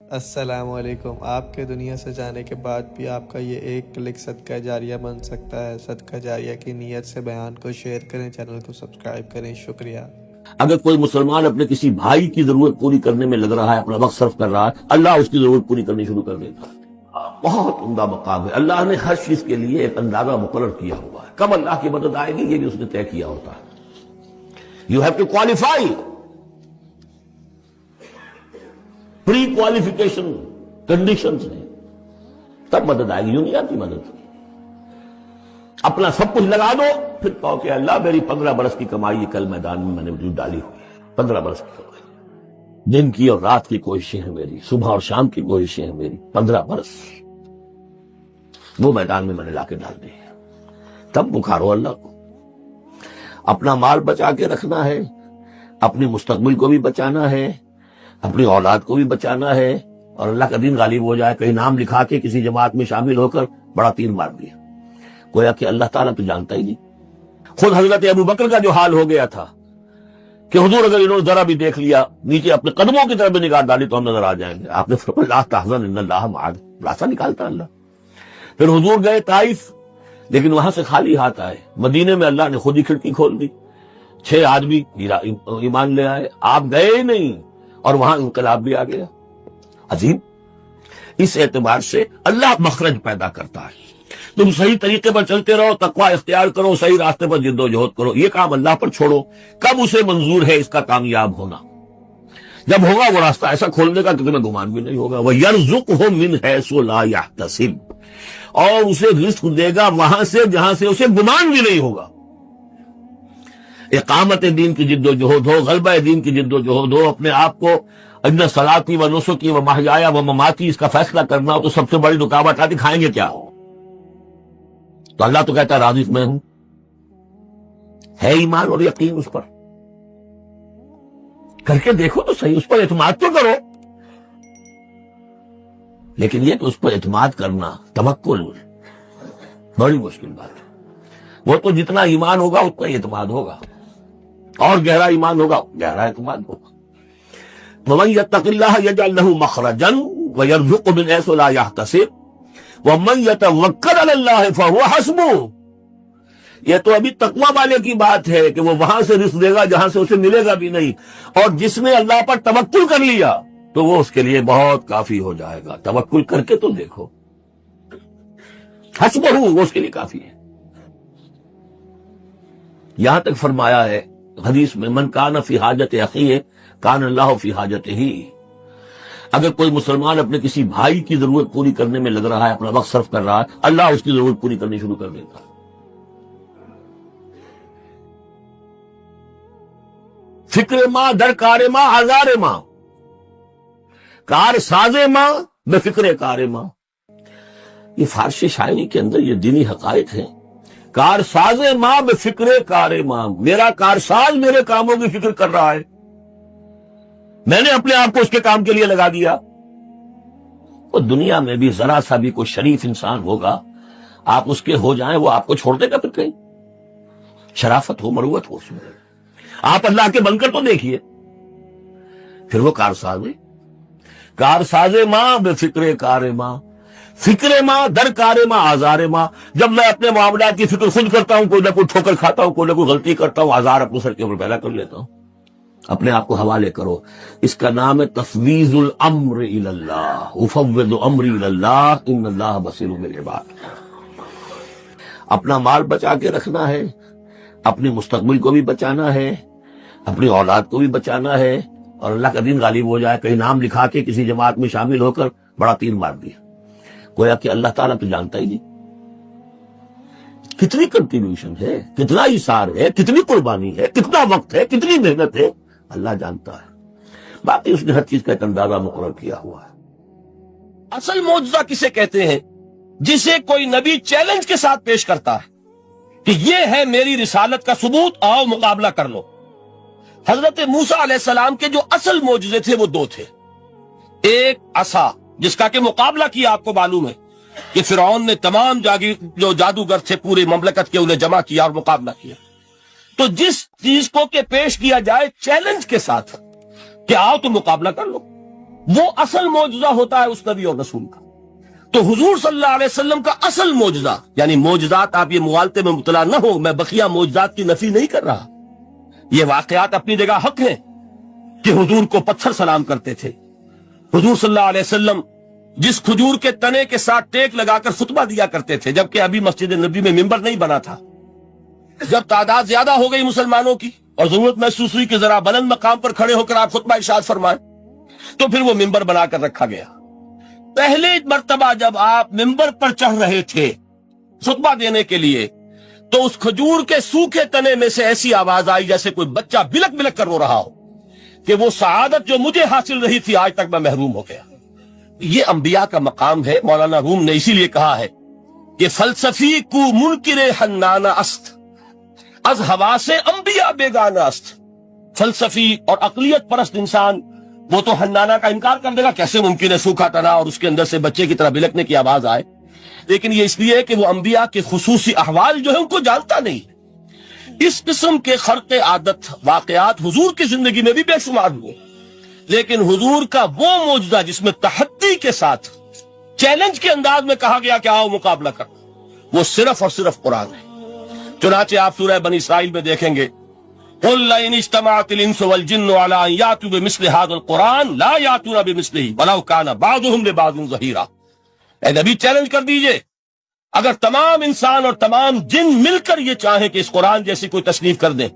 السلام علیکم۔ آپ کے دنیا سے جانے کے بعد بھی آپ کا یہ ایک کلک صدقہ جاریہ بن سکتا ہے۔ صدقہ جاریہ کی نیت سے بیان کو شیئر کریں، چینل کو سبسکرائب کریں۔ شکریہ۔ اگر کوئی مسلمان اپنے کسی بھائی کی ضرورت پوری کرنے میں لگ رہا ہے، اپنا وقت صرف کر رہا ہے، اللہ اس کی ضرورت پوری کرنی شروع کر دیتا ہے۔ بہت عمدہ مقام ہے۔ اللہ نے ہر چیز کے لیے ایک اندازہ مقرر کیا ہوا ہے، کب اللہ کی مدد آئے گی یہ بھی اس نے طے کیا ہوتا ہے۔ You have to qualify, pre qualification conditions ہیں، تب مدد آئے گی، یوں نہیں آتی مدد۔ اپنا سب کچھ لگا دو، پھر کہو کہ اللہ میری 15 برس کی کمائی کل میدان میں نے وجود ڈالی ہوئی ہے، 15 برس کی کمائی، دن کی اور رات کی کوششیں ہیں میری، صبح اور شام کی کوششیں ہیں میری، 15 برس وہ میدان میں نے لا کے ڈال دی ہے۔ تب پکارو اللہ کو۔ اپنا مال بچا کے رکھنا ہے، اپنی مستقبل کو بھی بچانا ہے، اپنی اولاد کو بھی بچانا ہے، اور اللہ کا دین غالب ہو جائے، کہیں نام لکھا کے کسی جماعت میں شامل ہو کر بڑا تیر مار دیا، گویا کہ اللہ تعالیٰ تو جانتا ہی نہیں۔ خود حضرت ابو بکر کا جو حال ہو گیا تھا کہ حضور اگر انہوں نے ذرا بھی دیکھ لیا، نیچے اپنے قدموں کی طرف بھی نگاہ ڈالی تو ہم نظر آ جائیں گے، آپ نے فرمایا لا تحزن ان اللہ معنا، راستہ نکالتا اللہ۔ پھر حضور گئے طائف، لیکن وہاں سے خالی ہاتھ آئے۔ مدینے میں اللہ نے خود ہی کھڑکی کھول دی، 6 آدمی ایمان لے آئے، آپ گئے ہی نہیں، اور وہاں انقلاب بھی آ گیا۔ عظیم، اس اعتبار سے اللہ مخرج پیدا کرتا ہے۔ تم صحیح طریقے پر چلتے رہو، تقوی اختیار کرو، صحیح راستے پر جد و جہد کرو، یہ کام اللہ پر چھوڑو، کب اسے منظور ہے اس کا کامیاب ہونا؟ جب ہوگا وہ راستہ ایسا کھولنے کا کہ تمہیں گمان بھی نہیں ہوگا۔ وَيَرْزُقْهُ مِنْ حَيْثُ لَا يَحْتَسِبُ، اور اسے رزق دے گا وہاں سے جہاں سے اسے گمان بھی نہیں ہوگا۔ اقامت دین کی جد و جہد ہو، غلبہ دین کی جد و جہد ہو، اپنے آپ کو ان صلاتی و نسکی و محیایا و مماتی اس کا فیصلہ کرنا ہو، تو سب سے بڑی رکاوٹ آتی کھائیں گے کیا؟ تو اللہ تو کہتا ہے رازق میں ہوں، ہے ایمان اور یقین اس پر، کر کے دیکھو تو صحیح، اس پر اعتماد تو کرو۔ لیکن یہ کہ اس پر اعتماد کرنا، توکل، بڑی مشکل بات ہے۔ وہ تو جتنا ایمان ہوگا اتنا اعتماد ہوگا، اور گہرا ایمان ہوگا گہرا اعتماد ہوگا۔ وَمَن يَتَّقِ اللَّهَ يَجْعَل لَّهُ مَخْرَجًا وَيَرْزُقْهُ مِنْ حَيْثُ لَا يَحْتَسِبُ وَمَن يَتَوَكَّلْ عَلَى اللَّهِ فَهُوَ حَسْبُهُ۔ یہ تو ابھی تقویٰ والے کی بات ہے کہ وہ وہاں سے رزق دے گا جہاں سے اسے ملے گا بھی نہیں، اور جس نے اللہ پر توکل کر لیا تو وہ اس کے لیے بہت کافی ہو جائے گا۔ توکل کر کے تو دیکھو، حسبہ وہ اس کے لیے کافی ہے۔ یہاں تک فرمایا ہے حدیث میں من کان فی حاجت اخیہ کان اللہ فی حاجتہ، اگر کوئی مسلمان اپنے کسی بھائی کی ضرورت پوری کرنے میں لگ رہا ہے، اپنا وقت صرف کر رہا ہے، اللہ اس کی ضرورت پوری کرنی شروع کر دیتا ہے۔ فکر ماں در کار ماں آزار ماں، کار ساز ماں بے فکر کار ماں، یہ فارسی شاعری کے اندر یہ دینی حقائق ہیں۔ کار ساز ماں بے فکر کار ماں، میرا کارساز میرے کاموں کی فکر کر رہا ہے، میں نے اپنے آپ کو اس کے کام کے لیے لگا دیا۔ وہ دنیا میں بھی ذرا سا بھی کوئی شریف انسان ہوگا، آپ اس کے ہو جائیں، وہ آپ کو چھوڑ دے گا پھر کہیں؟ شرافت ہو، مروت ہو اس میں، آپ اللہ کے بن کر تو دیکھیے۔ پھر وہ کارساز ہے، کارساز ماں بے فکر کار ماں، فکر ماں در کار ماں آزار ماں، جب میں اپنے معاملات کی فکر خود کرتا ہوں، کوئی نہ کوئی ٹھوکر کھاتا ہوں، کوئی نہ کوئی غلطی کرتا ہوں، آزار اپنے سر کے اوپر پیدا کر لیتا ہوں۔ اپنے آپ کو حوالے کرو، اس کا نام ہے تفویض الامر الی اللہ، افوض امری الی اللہ ان اللہ بصیر بالعباد۔ اپنا مال بچا کے رکھنا ہے، اپنی مستقبل کو بھی بچانا ہے، اپنی اولاد کو بھی بچانا ہے، اور اللہ کا دین غالب ہو جائے، کہیں نام لکھا کے کسی جماعت میں شامل ہو کر بڑا تیر مار دیا، گویا کہ اللہ تعالیٰ تو جانتا ہی نہیں۔ کتنی کنٹریبیوشن ہے، کتنا ایثار ہے، کتنی قربانی ہے، کتنا وقت ہے، کتنی محنت ہے، اللہ جانتا ہے۔ باقی اس نے ہر چیز کا ایک اندازہ مقرر کیا ہوا ہے۔ اصل معجزہ کسے کہتے ہیں؟ جسے کوئی نبی چیلنج کے ساتھ پیش کرتا ہے کہ یہ ہے میری رسالت کا ثبوت، آؤ مقابلہ کر لو۔ حضرت موسیٰ علیہ السلام کے جو اصل معجزے تھے وہ 2 تھے، ایک عصا جس کا کہ مقابلہ کیا، آپ کو معلوم ہے کہ فرعون نے تمام جو جادوگر تھے پورے مملکت کے انہیں جمع کیا اور مقابلہ کیا۔ تو جس چیز کو کہ پیش کیا جائے چیلنج کے ساتھ کہ آؤ تو مقابلہ کر لو، وہ اصل معجزہ ہوتا ہے اس نبی اور رسول کا. تو حضور صلی اللہ علیہ وسلم کا اصل معجزہ، یعنی معجزات، آپ یہ مغالطے میں مبتلا نہ ہو، میں بقیہ معجزات کی نفی نہیں کر رہا، یہ واقعات اپنی جگہ حق ہیں کہ حضور کو پتھر سلام کرتے تھے. حضور صلی اللہ علیہ وسلم جس کھجور کے تنے کے ساتھ ٹیک لگا کر خطبہ دیا کرتے تھے، جبکہ ابھی مسجد نبی میں ممبر نہیں بنا تھا، جب تعداد زیادہ ہو گئی مسلمانوں کی اور ضرورت محسوس ہوئی کہ ذرا بلند مقام پر کھڑے ہو کر آپ خطبہ ارشاد فرمائیں، تو پھر وہ ممبر بنا کر رکھا گیا. پہلے مرتبہ جب آپ ممبر پر چڑھ رہے تھے خطبہ دینے کے لیے، تو اس کھجور کے سوکھے تنے میں سے ایسی آواز آئی جیسے کوئی بچہ بلک بلک کر رو رہا ہو کہ وہ سعادت جو مجھے حاصل رہی تھی آج تک میں محروم ہو گیا. یہ انبیاء کا مقام ہے. مولانا روم نے اسی لیے کہا ہے کہ فلسفی کو منکر حنانہ است، از ہوا سے انبیاء بیگانہ است. فلسفی اور عقلیت پرست انسان وہ تو حنانہ کا انکار کر دے گا، کیسے ممکن ہے سوکھا تنا اور اس کے اندر سے بچے کی طرح بلکنے کی آواز آئے. لیکن یہ اس لیے کہ وہ انبیاء کے خصوصی احوال جو ہے ان کو جانتا نہیں. اس قسم کے خرق عادت واقعات حضور کی زندگی میں بھی بے شمار ہوئے، لیکن حضور کا وہ معجزہ جس میں تحدی کے ساتھ چیلنج کے انداز میں کہا گیا کہ آؤ مقابلہ کرو، وہ صرف اور صرف قرآن ہے. چنانچہ آپ سورہ بنی اسرائیل میں دیکھیں گے قُلْ لَئِنِ اجْتَمَعَتِ الْإِنسُ وَالْجِنُّ عَلَىٰ أَن يَأْتُوا بِمِثْلِ هَٰذَا الْقُرْآنِ لَا يَأْتُونَ بِمِثْلِهِ وَلَوْ كَانَ بَعْضُهُمْ لِبَعْضٍ ظَهِيرًا. اے نبی چیلنج کر دیجئے، اگر تمام انسان اور تمام جن مل کر یہ چاہیں کہ اس قرآن جیسی کوئی تصنیف کر دیں،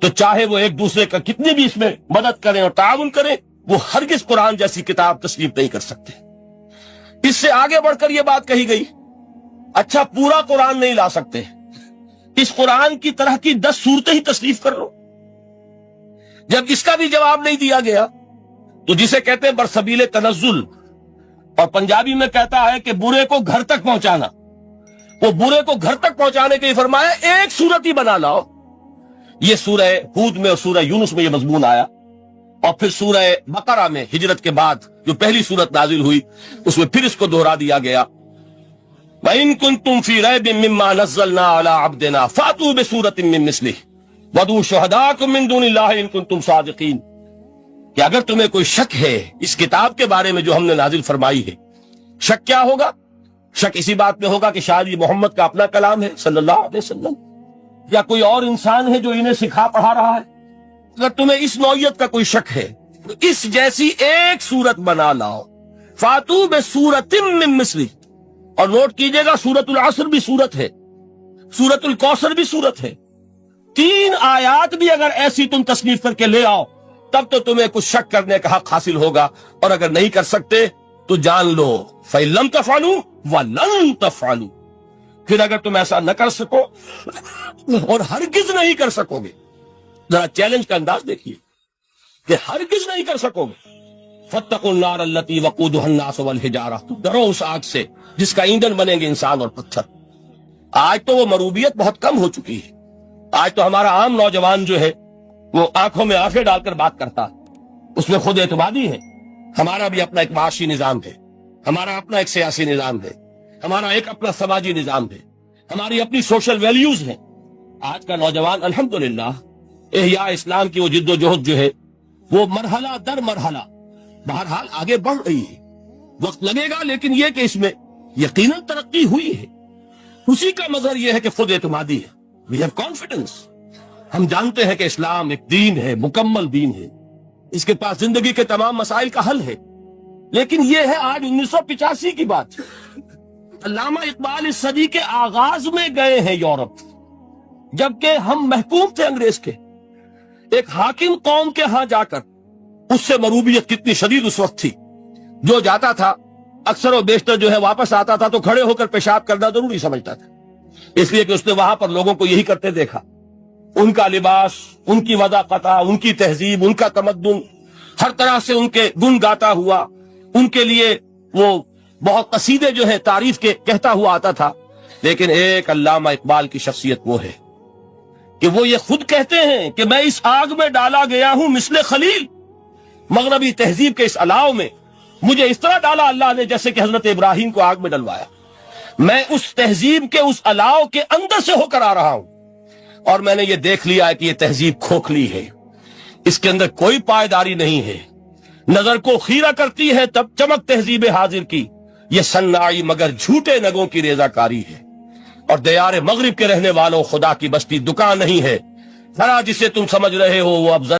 تو چاہے وہ ایک دوسرے کا کتنی بھی اس میں مدد کریں اور تعاون کریں، وہ ہرگز قرآن جیسی کتاب تصنیف نہیں کر سکتے. اس سے آگے بڑھ کر یہ بات کہی گئی، اچھا پورا قرآن نہیں لا سکتے، اس قرآن کی طرح کی 10 صورتیں ہی تصنیف کر لو. جب اس کا بھی جواب نہیں دیا گیا تو جسے کہتے ہیں برسبیل تنزل، اور پنجابی میں کہتا ہے کہ برے کو گھر تک پہنچانا، وہ برے کو گھر تک پہنچانے کے لیے فرمایا ایک صورت ہی بنا لاؤ. یہ سورہ ہود میں اور سورہ یونس میں یہ مضمون آیا، اور پھر سورہ بقرہ میں ہجرت کے بعد جو پہلی سورت نازل ہوئی اس میں پھر اس کو دہرا دیا گیا. وَإِن كُنتُمْ فِي رَيْبٍ مِّمَّا نَزَّلْنَا عَلَىٰ عَبْدِنَا فَأْتُوا بِسُورَةٍ مِّن مِّثْلِهِ وَادْعُوا شُهَدَاءَكُم مِّن دُونِ اللَّهِ إِن كُنتُمْ صَادِقِينَ. کہ اگر تمہیں کوئی شک ہے اس کتاب کے بارے میں جو ہم نے نازل فرمائی ہے، شک کیا ہوگا؟ شک اسی بات میں ہوگا کہ شاید یہ محمد کا اپنا کلام ہے صلی اللہ علیہ وسلم، یا کوئی اور انسان ہے جو انہیں سکھا پڑھا رہا ہے. اگر تمہیں اس نوعیت کا کوئی شک ہے تو اس جیسی ایک صورت بنا لاؤ. فاتو بسورۃ من مثلہ. اور نوٹ کیجئے گا سورۃ العصر بھی صورت ہے، سورۃ الکوثر بھی صورت ہے. 3 آیات بھی اگر ایسی تم تصنیف کر کے لے آؤ تب تو تمہیں کچھ شک کرنے کا حق حاصل ہوگا. اور اگر نہیں کر سکتے تو جان لو فَإِن لَمْ تَفْعَلُوا وَلَن تَفْعَلُوا. پھر اگر تم ایسا نہ کر سکو اور ہرگز نہیں کر سکو گے، ذرا چیلنج کا انداز دیکھیے کہ ہرگز نہیں کر سکو گے. فَاتَّقُوا النَّارَ الَّتِي وَقُودُهَا النَّاسُ وَالْحِجَارَةُ. ڈرو اس آگ سے جس کا ایندھن بنیں گے انسان اور پتھر. آج تو وہ مروبیت بہت کم ہو چکی ہے. آج تو ہمارا عام نوجوان جو ہے وہ آنکھوں میں آنکھیں ڈال کر بات کرتا ہے، اس میں خود اعتمادی ہے. ہمارا بھی اپنا ایک معاشی نظام ہے، ہمارا اپنا ایک سیاسی نظام ہے، ہمارا ایک اپنا سماجی نظام ہے، ہماری اپنی سوشل ویلیوز ہیں. آج کا نوجوان الحمدللہ احیاء اسلام کی وہ جد و جہد جو ہے وہ مرحلہ در مرحلہ بہرحال آگے بڑھ رہی ہے. وقت لگے گا لیکن یہ کہ اس میں یقیناً ترقی ہوئی ہے. اسی کا مظہر یہ ہے کہ خود اعتمادی ہے. We have confidence. ہم جانتے ہیں کہ اسلام ایک دین ہے، مکمل دین ہے، اس کے پاس زندگی کے تمام مسائل کا حل ہے. لیکن یہ ہے آج 1985 کی بات. علامہ اقبال اس صدی کے آغاز میں گئے ہیں یورپ، جبکہ ہم محکوم تھے انگریز کے. ایک حاکم قوم کے ہاں جا کر اس سے مروبیت کتنی شدید اس وقت تھی. جو جاتا تھا اکثر و بیشتر جو ہے واپس آتا تھا تو کھڑے ہو کر پیشاب کرنا ضروری سمجھتا تھا، اس لیے کہ اس نے وہاں پر لوگوں کو یہی کرتے دیکھا. ان کا لباس، ان کی وضاقتہ، ان کی تہذیب، ان کا تمدن ہر طرح سے ان کے گن گاتا ہوا، ان کے لیے وہ بہت قصیدے جو ہے تعریف کے کہتا ہوا آتا تھا. لیکن ایک علامہ اقبال کی شخصیت وہ ہے کہ وہ یہ خود کہتے ہیں کہ میں اس آگ میں ڈالا گیا ہوں مثل خلیل. مغربی تہذیب کے اس الاؤ میں مجھے اس طرح ڈالا اللہ نے جیسے کہ حضرت ابراہیم کو آگ میں ڈلوایا. میں اس تہذیب کے اس الاؤ کے اندر سے ہو کر آ رہا ہوں، اور میں نے یہ دیکھ لیا ہے کہ یہ تہذیب کھوکھلی ہے، اس کے اندر کوئی پائیداری نہیں ہے، نظر کو خیرہ کرتی ہے تب چمک تہذیب حاضر کی، یہ سنائی مگر جھوٹے نگوں کی ریزہ کاری ہے۔ اور دیار مغرب کے رہنے والوں، خدا کی بستی دکان نہیں ہے، ذرا جسے تم سمجھ رہے ہو وہ اب